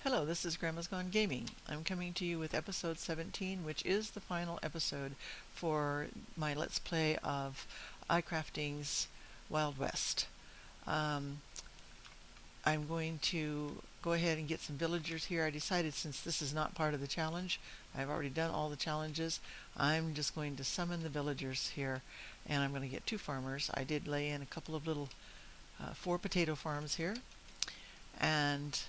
Hello, this is Grandma's Gone Gaming. I'm coming to you with episode 17, which is the final episode for my Let's Play of iCrafting's Wild West. I'm going to go ahead and get some villagers here. I decided since this is not part of the challenge, I've already done all the challenges, I'm just going to summon the villagers here, and I'm going to get 2 farmers. I did lay in a couple of little 4 potato farms here, and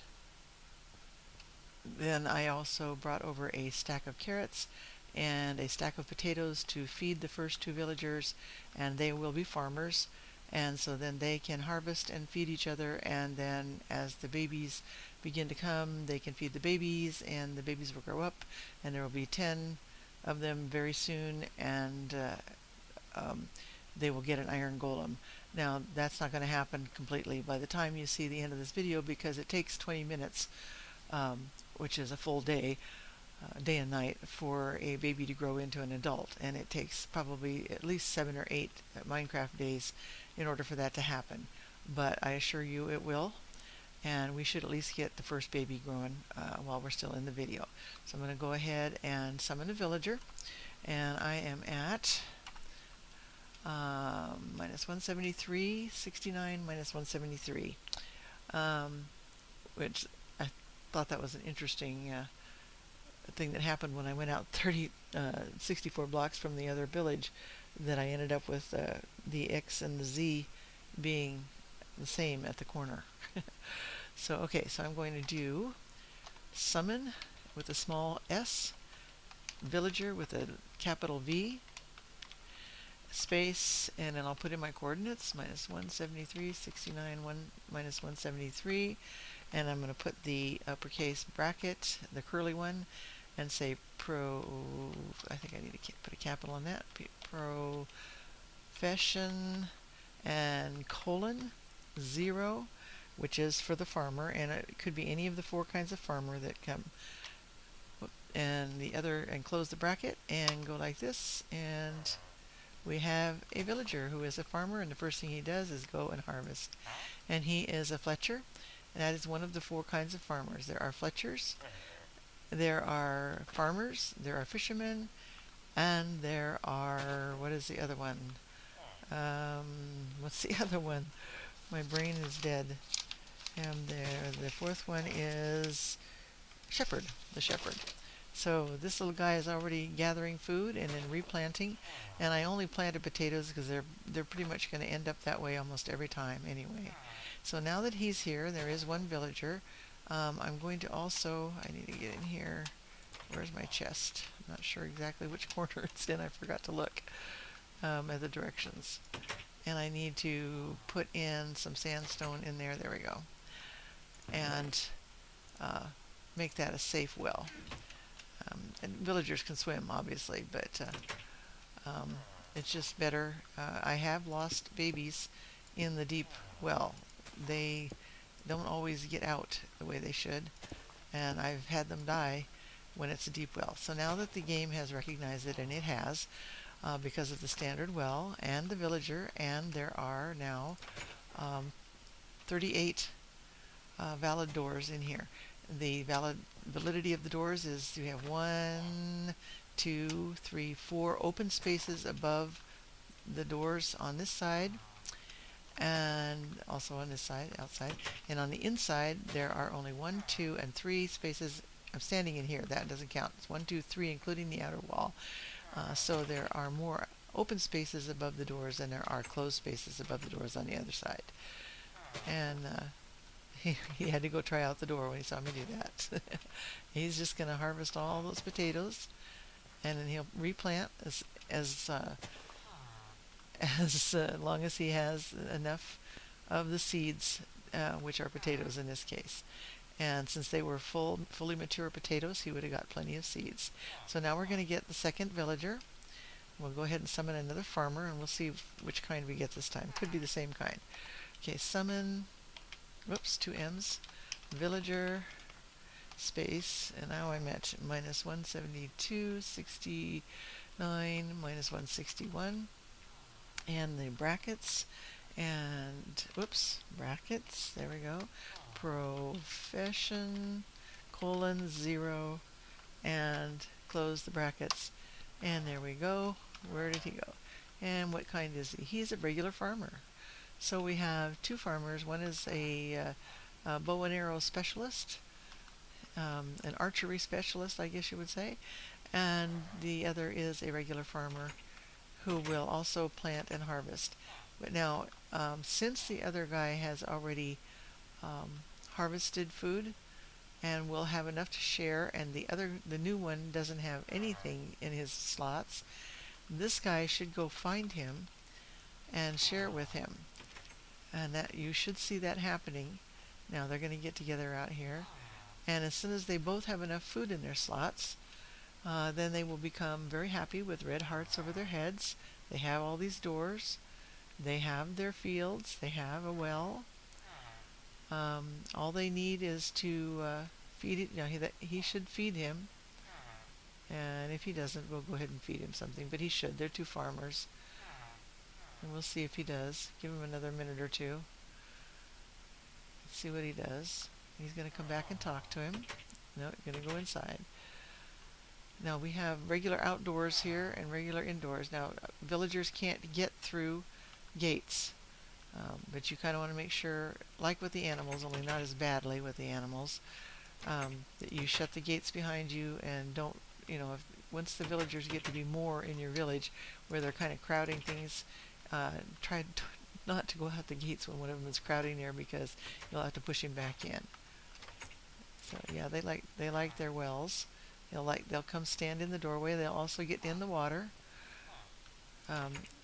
then I also brought over a stack of carrots and a stack of potatoes to feed the first 2 villagers, and they will be farmers, and so then they can harvest and feed each other, and then as the babies begin to come, they can feed the babies, and the babies will grow up, and there will be 10 of them very soon, and they will get an iron golem. Now that's not going to happen completely by the time you see the end of this video, because it takes 20 minutes, which is a full day, day and night, for a baby to grow into an adult, and it takes probably at least 7 or 8 Minecraft days in order for that to happen. But I assure you it will, and we should at least get the first baby growing while we're still in the video. So I'm going to go ahead and summon a villager, and I am at minus 173, 69, minus 173, which I thought that was an interesting thing that happened when I went out 64 blocks from the other village, that I ended up with the X and the Z being the same at the corner. So okay, so I'm going to do summon with a small s, villager with a capital V, space, and then I'll put in my coordinates, minus 173, 69, minus 173, and I'm going to put the uppercase bracket, the curly one, and say I think I need to put a capital on that, profession, and colon 0, which is for the farmer, and it could be any of the 4 kinds of farmer that come. And the other, and close the bracket and go like this, and we have a villager who is a farmer, and the first thing he does is go and harvest. And he is a Fletcher, and that is one of the 4 kinds of farmers. There are Fletchers, there are farmers, there are fishermen, and there are, what is the other one? What's the other one? My brain is dead. And the 4th one is shepherd, the shepherd. So this little guy is already gathering food and then replanting, and I only planted potatoes because they're pretty much going to end up that way almost every time anyway. So now that he's here, there is 1 villager. I'm going to also, I need to get in here. Where's my chest? I'm not sure exactly which corner it's in. I forgot to look at the directions. And I need to put in some sandstone in there. There we go. And make that a safe well. And villagers can swim, obviously, but it's just better. I have lost babies in the deep well. They don't always get out the way they should, and I've had them die when it's a deep well. So now that the game has recognized it, and it has, because of the standard well and the villager, and there are now 38 valid doors in here. The validity of the doors is you have 1, 2, 3, 4 open spaces above the doors on this side, and also on this side, outside. And on the inside, there are only 1, 2, and 3 spaces. I'm standing in here. That doesn't count. It's 1, 2, 3, including the outer wall. So there are more open spaces above the doors than there are closed spaces above the doors on the other side. And he had to go try out the door when he saw me do that. He's just going to harvest all those potatoes, and then he'll replant as long as he has enough of the seeds, which are potatoes in this case. And since they were fully mature potatoes, he would have got plenty of seeds. So now we're going to get the 2nd villager. We'll go ahead and summon another farmer, and we'll see which kind we get this time. Could be the same kind. Okay, summon. Whoops, 2 M's. Villager, space, and now I'm at minus 172, 69, minus 161. And the brackets, and whoops, brackets, there we go. Profession, colon 0 and close the brackets. And there we go. Where did he go? And what kind is he? He's a regular farmer. So we have two farmers. One is a bow and arrow specialist, an archery specialist, I guess you would say, and the other is a regular farmer who will also plant and harvest. But now, since the other guy has already harvested food and will have enough to share, and the new one doesn't have anything in his slots, this guy should go find him and share with him. And that you should see that happening. Now they're going to get together out here, and as soon as they both have enough food in their slots, then they will become very happy with red hearts over their heads. They have all these doors. They have their fields. They have a well. All they need is to feed it. You know, he should feed him. And if he doesn't, we'll go ahead and feed him something. But he should. They're two farmers. And we'll see if he does. Give him another minute or two. Let's see what he does. He's going to come back and talk to him. No, he's going to go inside. Now we have regular outdoors here and regular indoors. Now villagers can't get through gates, but you kind of want to make sure, like with the animals, only not as badly with the animals, that you shut the gates behind you and don't, once the villagers get to be more in your village where they're kind of crowding things, try not to go out the gates when one of them is crowding there, because you'll have to push him back in. So yeah, they like their wells. They'll come stand in the doorway. They'll also get in the water.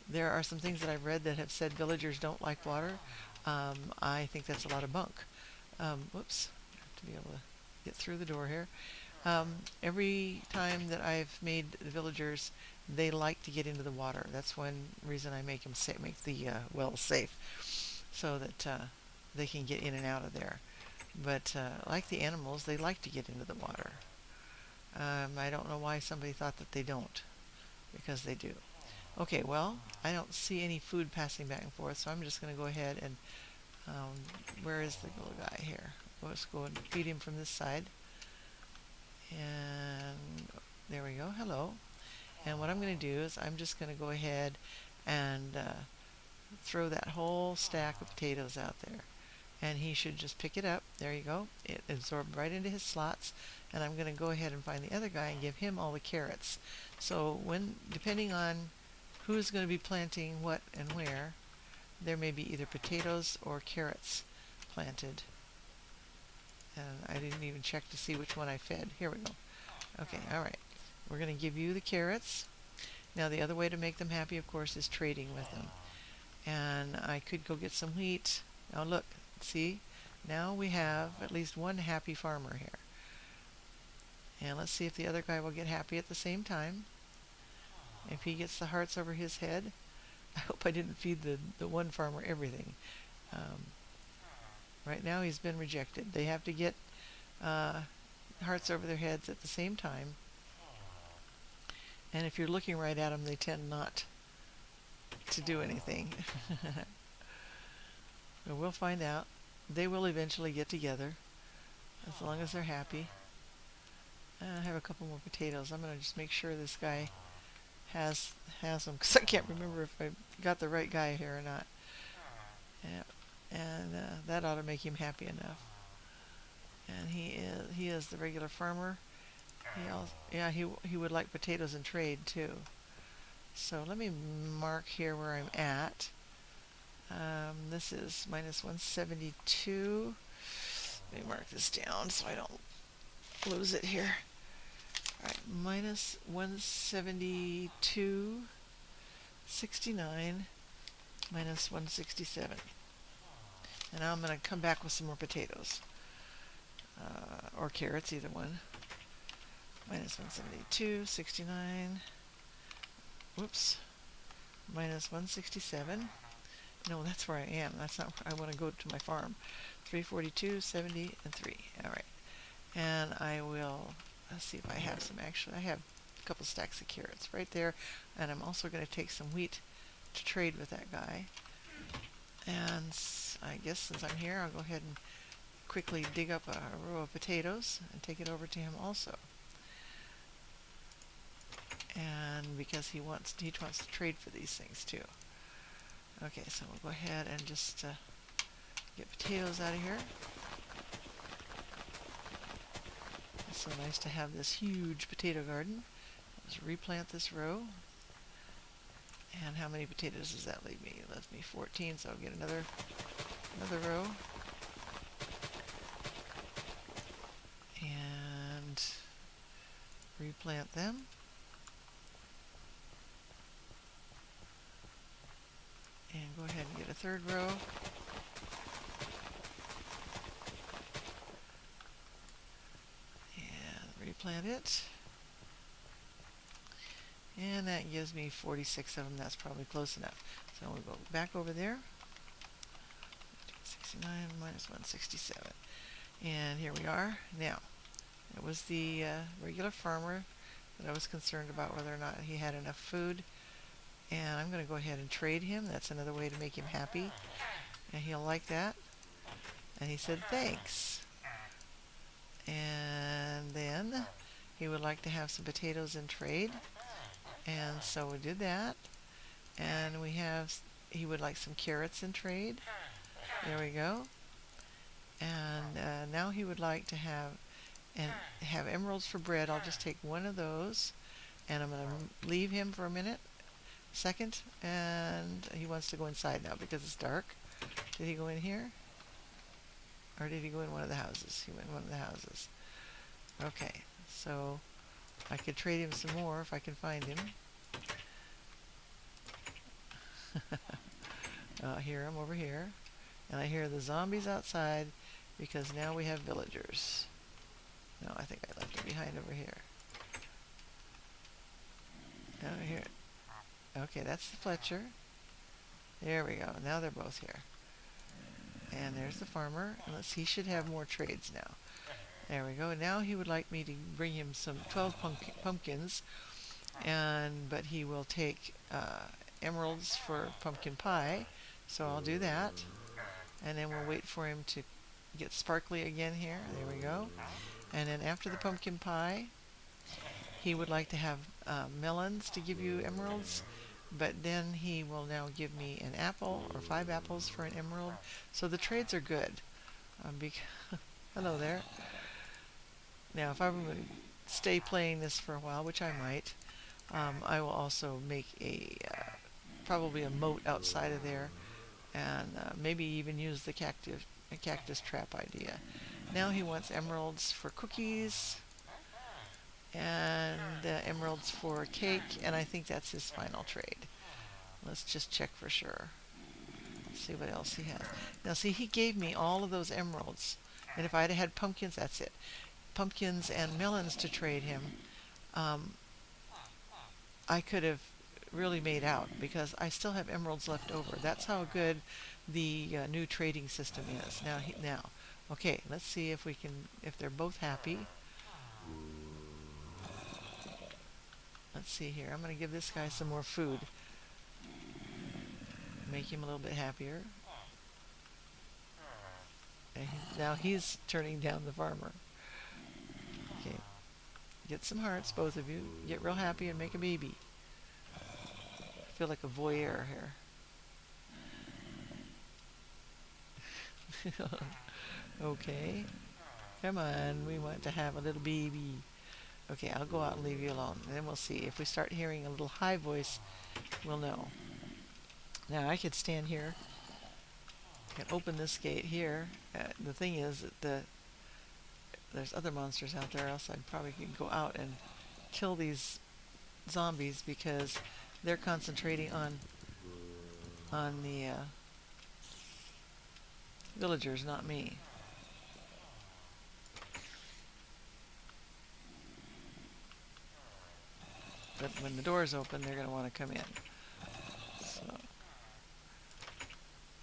There are some things that I've read that have said villagers don't like water. I think that's a lot of bunk. Whoops, I have to be able to get through the door here. Every time that I've made the villagers, they like to get into the water. That's one reason I make them make the wells safe, so that they can get in and out of there. But like the animals, they like to get into the water. I don't know why somebody thought that they don't, because they do. Okay, well, I don't see any food passing back and forth, so I'm just going to go ahead and, where is the little guy here? Let's go and feed him from this side. And there we go, hello. And what I'm going to do is I'm just going to go ahead and throw that whole stack of potatoes out there. And he should just pick it up. There you go. It absorbed right into his slots. And I'm going to go ahead and find the other guy and give him all the carrots. So depending on who's going to be planting what and where, there may be either potatoes or carrots planted. And I didn't even check to see which one I fed. Here we go. Okay, all right. We're going to give you the carrots. Now the other way to make them happy, of course, is trading with them. And I could go get some wheat. Now look. See, now we have at least one happy farmer here. And let's see if the other guy will get happy at the same time. If he gets the hearts over his head. I hope I didn't feed the one farmer everything. Right now he's been rejected. They have to get hearts over their heads at the same time. And if you're looking right at them, they tend not to do anything. But we'll find out. They will eventually get together, as long as they're happy. I have a couple more potatoes. I'm going to just make sure this guy has them, because I can't remember if I got the right guy here or not. Yeah. And that ought to make him happy enough. And he is the regular farmer. He would like potatoes and trade too. So let me mark here where I'm at. This is minus 172. Let me mark this down so I don't lose it here. Alright, minus 172.69 minus 167. And now I'm going to come back with some more potatoes. Or carrots, either one. Minus 172.69. Whoops. Minus 167. No, that's where I am. That's not where I want to go to my farm. 342.70 and 3. All right. And I will, let's see if I have some. Actually, I have a couple stacks of carrots right there. And I'm also going to take some wheat to trade with that guy. And I guess since I'm here, I'll go ahead and quickly dig up a row of potatoes and take it over to him also. And because he wants to trade for these things too. Okay, so we'll go ahead and just get potatoes out of here. It's so nice to have this huge potato garden. Let's replant this row. And how many potatoes does that leave me? It left me 14, so I'll get another row. And replant them. And go ahead and get a third row. And replant it. And that gives me 46 of them. That's probably close enough. So we'll go back over there. 69 minus 167. And here we are. Now, it was the regular farmer that I was concerned about whether or not he had enough food. And I'm going to go ahead and trade him. That's another way to make him happy. And he'll like that. And he said thanks. And then he would like to have some potatoes in trade. And so we did that. And he would like some carrots in trade. There we go. And now he would like to have emeralds for bread. I'll just take one of those. And I'm going to leave him for a second. And he wants to go inside now because it's dark. Did he go in here? Or did he go in one of the houses? He went in one of the houses. Okay, so I could trade him some more if I can find him. I hear him over here. And I hear the zombies outside because now we have villagers. No, I think I left him behind over here. Now here. Okay, that's the Fletcher. There we go. Now they're both here. And there's the farmer. And he should have more trades now. There we go. Now he would like me to bring him some 12 pumpkins, but he will take emeralds for pumpkin pie. So I'll do that, and then we'll wait for him to get sparkly again here. There we go. And then after the pumpkin pie, he would like to have melons to give you emeralds, but then he will now give me an apple or 5 apples for an emerald. So the trades are good. Hello there. Now, if I were to stay playing this for a while, which I might, I will also make probably a moat outside of there, and maybe even use the cactus trap idea. Now he wants emeralds for cookies, and emeralds for cake, and I think that's his final trade. Let's just check for sure. See what else he has. Now, see, he gave me all of those emeralds, and if I had pumpkins, that's it. Pumpkins and melons to trade him, I could have really made out because I still have emeralds left over. That's how good the new trading system is. Now, okay, let's see if they're both happy. Let's see here. I'm going to give this guy some more food. Make him a little bit happier. And now he's turning down the farmer. Okay. Get some hearts, both of you. Get real happy and make a baby. I feel like a voyeur here. Okay. Come on, we want to have a little baby. Okay, I'll go out and leave you alone. And then we'll see. If we start hearing a little high voice, we'll know. Now, I could stand here and open this gate here. The thing is that there's other monsters out there, else I probably could go out and kill these zombies because they're concentrating on the villagers, not me. But when the door's open, they're going to want to come in. So,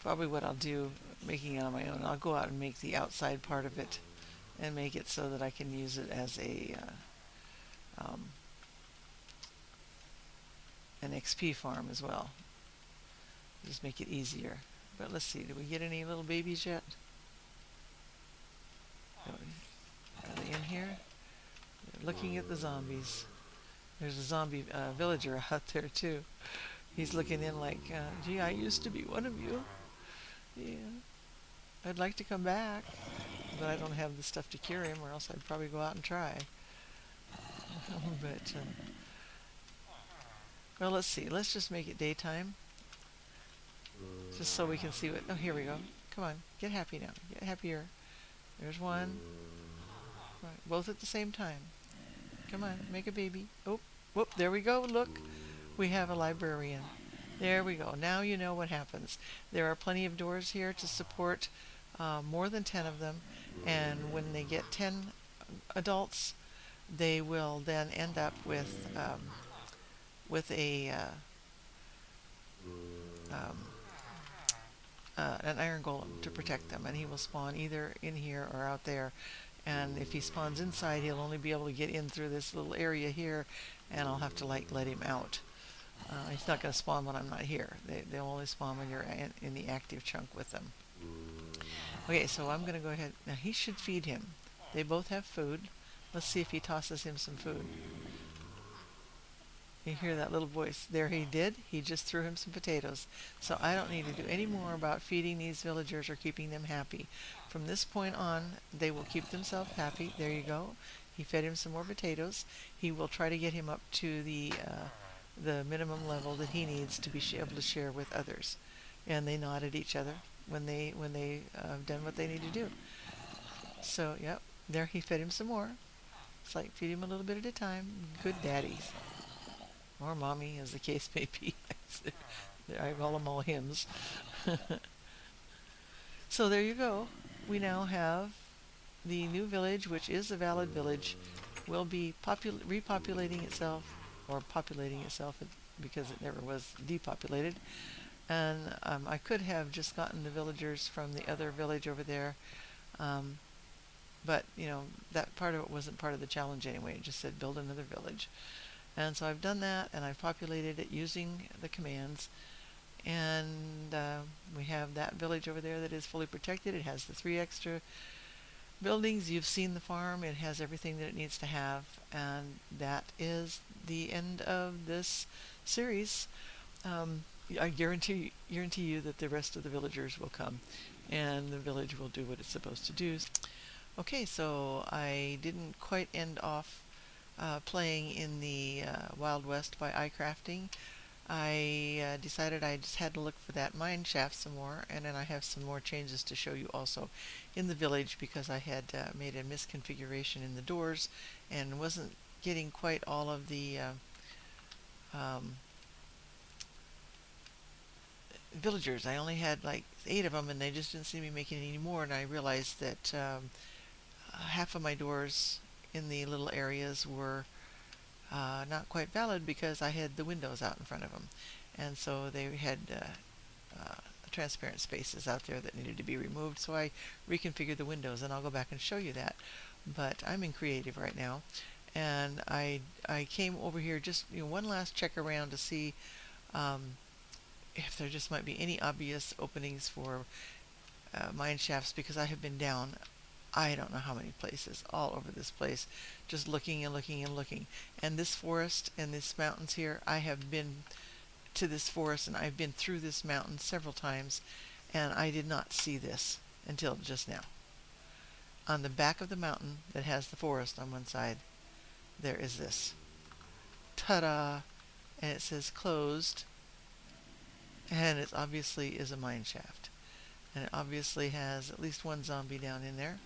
probably what I'll do, making it on my own, I'll go out and make the outside part of it and make it so that I can use it as an XP farm as well. Just make it easier. But let's see, did we get any little babies yet? in here? They're looking at the zombies. There's a zombie villager out there too. He's looking in like, gee, I used to be one of you. Yeah. I'd like to come back, but I don't have the stuff to cure him, or else I'd probably go out and try. But, well, let's see. Let's just make it daytime, just so we can see what... Oh, here we go. Come on, get happy now. Get happier. There's one. Right, both at the same time. Come on, make a baby. Oh, whoop, there we go. Look, we have a librarian. There we go. Now you know what happens. There are plenty of doors here to support more than 10 of them, and when they get 10 adults, they will then end up with a an iron golem to protect them, and he will spawn either in here or out there. And if he spawns inside, he'll only be able to get in through this little area here, and I'll have to like let him out. He's not going to spawn when I'm not here. They'll only spawn when you're in the active chunk with them. Okay, so I'm going to go ahead. Now he should feed him. They both have food. Let's see if he tosses him some food. You hear that little voice. There, he did. He just threw him some potatoes. So I don't need to do any more about feeding these villagers or keeping them happy. From this point on, they will keep themselves happy. There you go. He fed him some more potatoes. He will try to get him up to the minimum level that he needs to be able to share with others. And they nod at each other when they have done what they need to do. So, yep, there he fed him some more. It's like feed him a little bit at a time. Good daddies. Or mommy, as the case may be. I call them all hymns. So there you go. We now have the new village, which is a valid village, will be repopulating itself, or populating itself because it never was depopulated. And I could have just gotten the villagers from the other village over there, but you know, that part of it wasn't part of the challenge anyway. It just said build another village. And so I've done that, and I've populated it using the commands. And we have that village over there that is fully protected. It has the 3 extra buildings. You've seen the farm. It has everything that it needs to have. And that is the end of this series. I guarantee you that the rest of the villagers will come, and the village will do what it's supposed to do. Okay, so I didn't quite end off playing in the Wild West by iCrafting. I decided I just had to look for that mineshaft some more, and then I have some more changes to show you also in the village, because I had made a misconfiguration in the doors and wasn't getting quite all of the villagers. I only had like 8 of them, and they just didn't seem to be making any more, and I realized that half of my doors in the little areas were not quite valid because I had the windows out in front of them, and so they had transparent spaces out there that needed to be removed. So I reconfigured the windows, and I'll go back and show you that. But I'm in creative right now, and I came over here just one last check around to see if there just might be any obvious openings for mine shafts, because I have been down I don't know how many places, all over this place, just looking and looking and looking. And this forest and these mountains here, I have been to this forest and I've been through this mountain several times, and I did not see this until just now. On the back of the mountain that has the forest on one side, there is this. Ta-da! And it says closed, and it obviously is a mine shaft. And it obviously has at least one zombie down in there.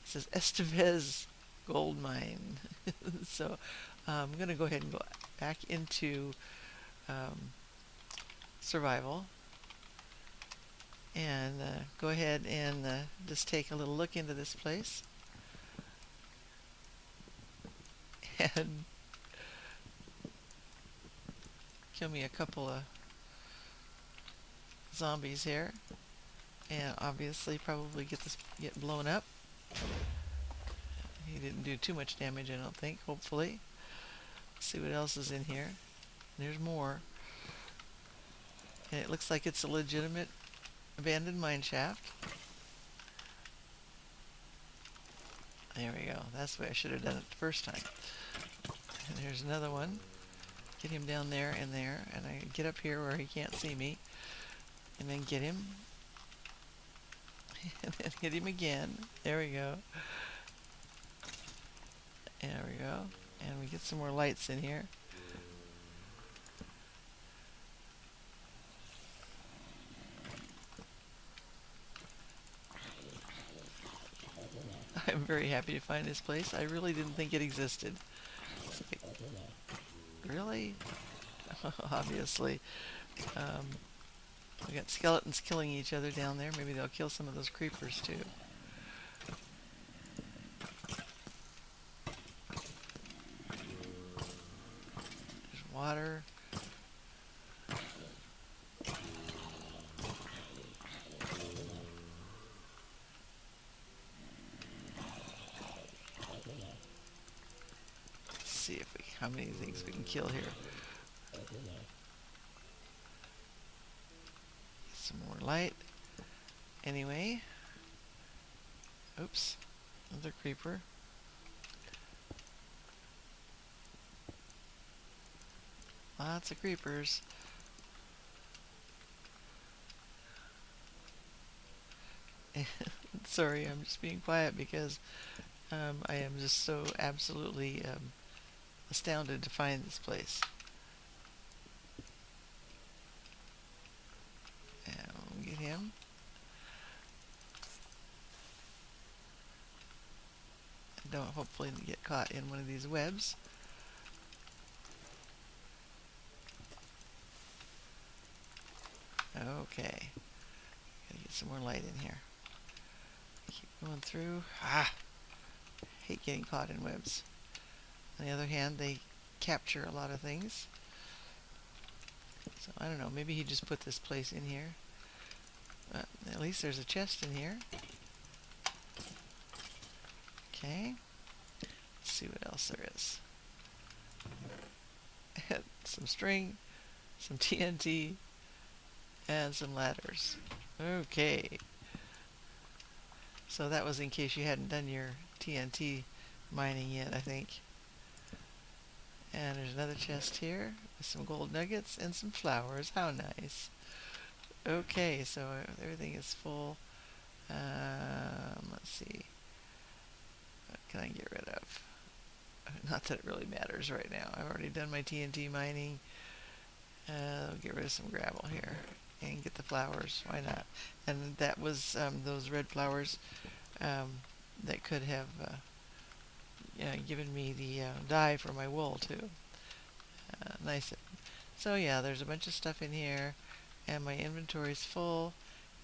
It says Estevez Gold Mine. So I'm going to go ahead and go back into survival and go ahead and just take a little look into this place. And kill me a couple of zombies here, and obviously probably get blown up. He didn't do too much damage, I don't think, hopefully. Let's see what else is in here. There's more. And it looks like it's a legitimate abandoned mine shaft. There we go. That's the way I should have done it the first time. And there's another one. Get him down there and there, and I get up here where he can't see me, and then get him, and then hit him again. There we go. There we go. And we get some more lights in here. I'm very happy to find this place. I really didn't think it existed. Like, really? Obviously. We got skeletons killing each other down there. Maybe they'll kill some of those creepers too. There's water. Let's see if how many things we can kill here. Some more light. Anyway. Oops. Another creeper. Lots of creepers. Sorry, I'm just being quiet because I am just so absolutely astounded to find this place. And we'll get him. Don't hopefully get caught in one of these webs. Okay. Gotta get some more light in here. Keep going through. Hate getting caught in webs. On the other hand, they capture a lot of things. So I don't know, maybe he just put this place in here. At least there's a chest in here. Okay. Let's see what else there is. Some string, some TNT, and some ladders. Okay. So that was in case you hadn't done your TNT mining yet, I think. And there's another chest here with some gold nuggets and some flowers. How nice. Okay, so everything is full. Let's see. What can I get rid of? Not that it really matters right now. I've already done my TNT mining. I'll get rid of some gravel here and get the flowers. Why not? And that was those red flowers that could have given me the dye for my wool too. Nice. So yeah, there's a bunch of stuff in here, and my inventory is full.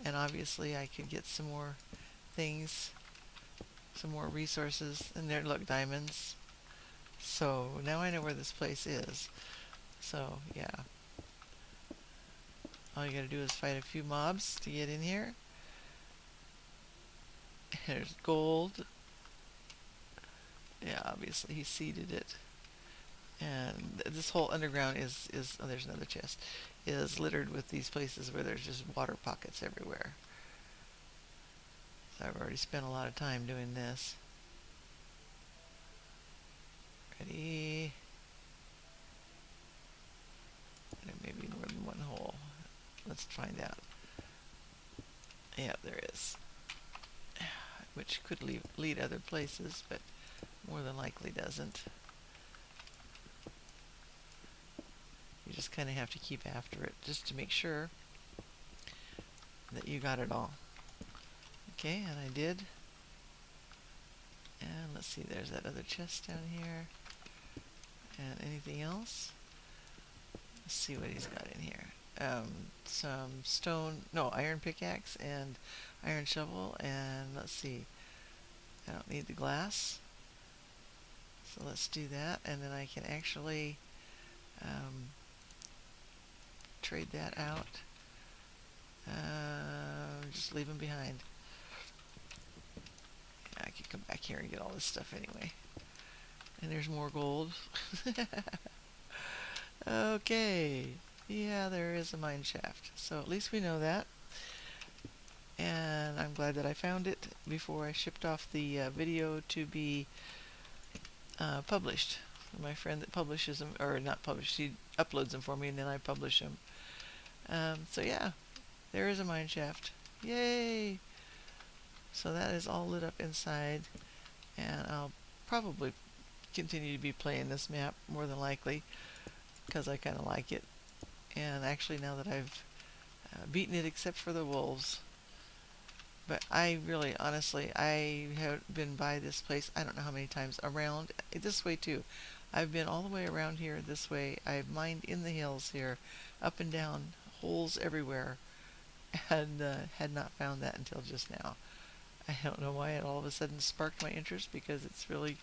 And obviously, I could get some more things, some more resources. And there, look, diamonds. So now I know where this place is. So yeah. All you gotta do is fight a few mobs to get in here. There's gold. Yeah, obviously he seeded it. And this whole underground is oh, there's another chest, is littered with these places where there's just water pockets everywhere. So I've already spent a lot of time doing this. Ready? There may be more than one hole. Let's find out. Yeah, there is. Which could lead other places, but more than likely doesn't. You just kind of have to keep after it just to make sure that you got it all. Okay, and I did. And let's see, there's that other chest down here. And anything else? Let's see what he's got in here. Some stone, no, iron pickaxe and iron shovel, and let's see, I don't need the glass, so let's do that, and then I can actually trade that out. Just leave them behind. I could come back here and get all this stuff anyway. And there's more gold. Okay. Yeah, there is a mine shaft. So at least we know that. and I'm glad that I found it before I shipped off the video to be published. My friend that publishes them, or not published, she uploads them for me and then I publish them. So yeah, there is a mine shaft. Yay! So that is all lit up inside, and I'll probably continue to be playing this map more than likely because I kind of like it. And actually, now that I've beaten it except for the wolves, but I really, honestly, I have been by this place I don't know how many times around this way too. I've been all the way around here this way. I've mined in the hills here, up and down, holes everywhere, and had not found that until just now. I don't know why it all of a sudden sparked my interest because it's really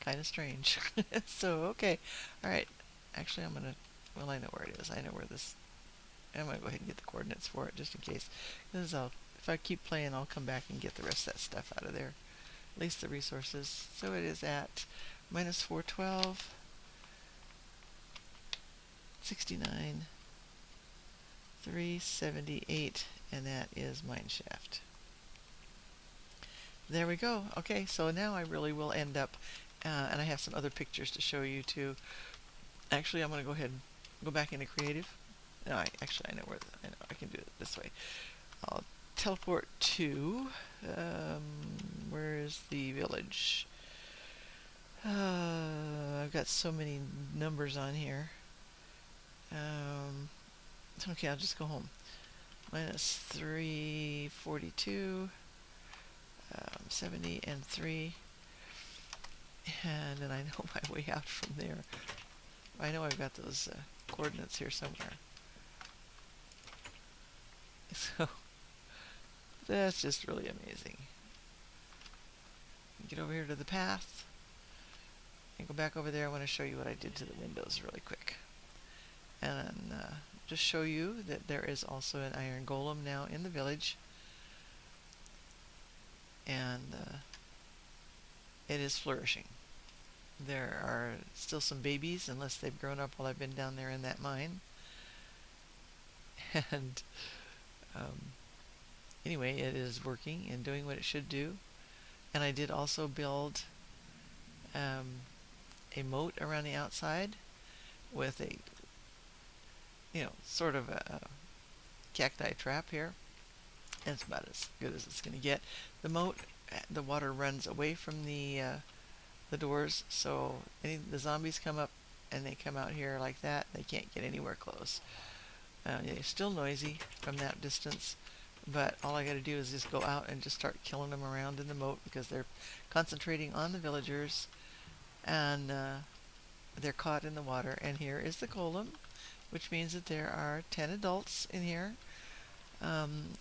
kind of strange. So, okay. All right. Actually, I'm going to, well, I know where it is. I know where this, I'm going to go ahead and get the coordinates for it just in case. Because if I keep playing, I'll come back and get the rest of that stuff out of there. At least the resources. So it is at minus 412, 69, 378, and that is mineshaft. There we go. Okay, so now I really will end up, and I have some other pictures to show you too. Actually, I'm going to go ahead and go back into creative. No, actually I know where, I know I can do it this way. I'll teleport to, where is the village? I've got so many numbers on here. Okay, I'll just go home. Minus 342, 70 and 3. And then I know my way out from there. I know I've got those coordinates here somewhere. So that's just really amazing. Get over here to the path and go back over there. I want to show you what I did to the windows really quick. And just show you that there is also an iron golem now in the village. And it is flourishing. There are still some babies, unless they've grown up while I've been down there in that mine. And anyway, it is working and doing what it should do. And I did also build a moat around the outside with a, sort of a cacti trap here. And it's about as good as it's going to get. The moat, the water runs away from the doors, so the zombies come up and they come out here like that. They can't get anywhere close. It's still noisy from that distance, but all I got to do is just go out and just start killing them around in the moat because they're concentrating on the villagers, and they're caught in the water. And here is the golem, which means that there are 10 adults in here.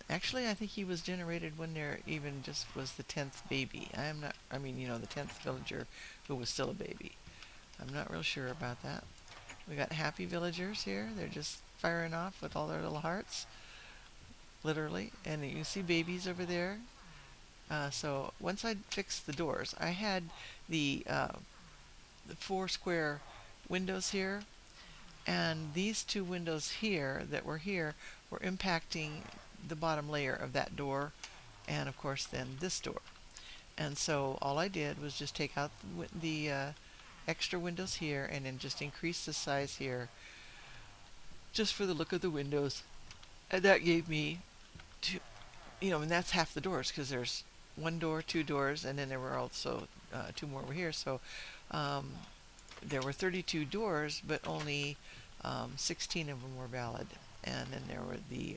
Actually, I think he was generated when there even just was the 10th baby. the 10th villager who was still a baby. I'm not real sure about that. We got happy villagers here. They're just firing off with all their little hearts. Literally. And you see babies over there. So once I fixed the doors, I had the 4 square windows here. And these 2 windows here that were here were impacting the bottom layer of that door, and of course then this door. And so all I did was just take out the extra windows here and then just increase the size here just for the look of the windows. And that gave me and that's half the doors, because there's 1 door, 2 doors, and then there were also 2 more over here. So there were 32 doors, but only 16 of them were valid, and then there were the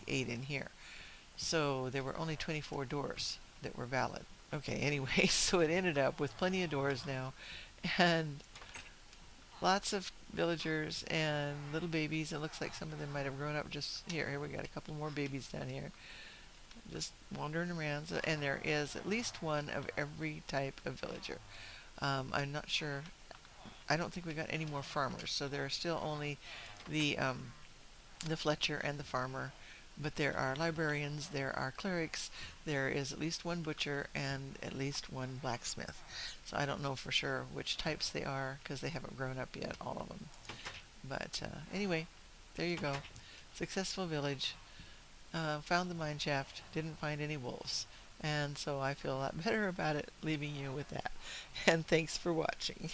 8 in here. So there were only 24 doors that were valid. Okay, anyway, so it ended up with plenty of doors now, and lots of villagers and little babies. It looks like some of them might have grown up just here. Here we got a couple more babies down here, just wandering around. So, and there is at least 1 of every type of villager. I'm not sure. I don't think we got any more farmers, so there are still only the Fletcher and the farmer. But there are librarians, there are clerics, there is at least 1 butcher, and at least 1 blacksmith. So I don't know for sure which types they are, because they haven't grown up yet, all of them. But anyway, there you go. Successful village. found the mine shaft, didn't find any wolves. And so I feel a lot better about it, leaving you with that. And thanks for watching.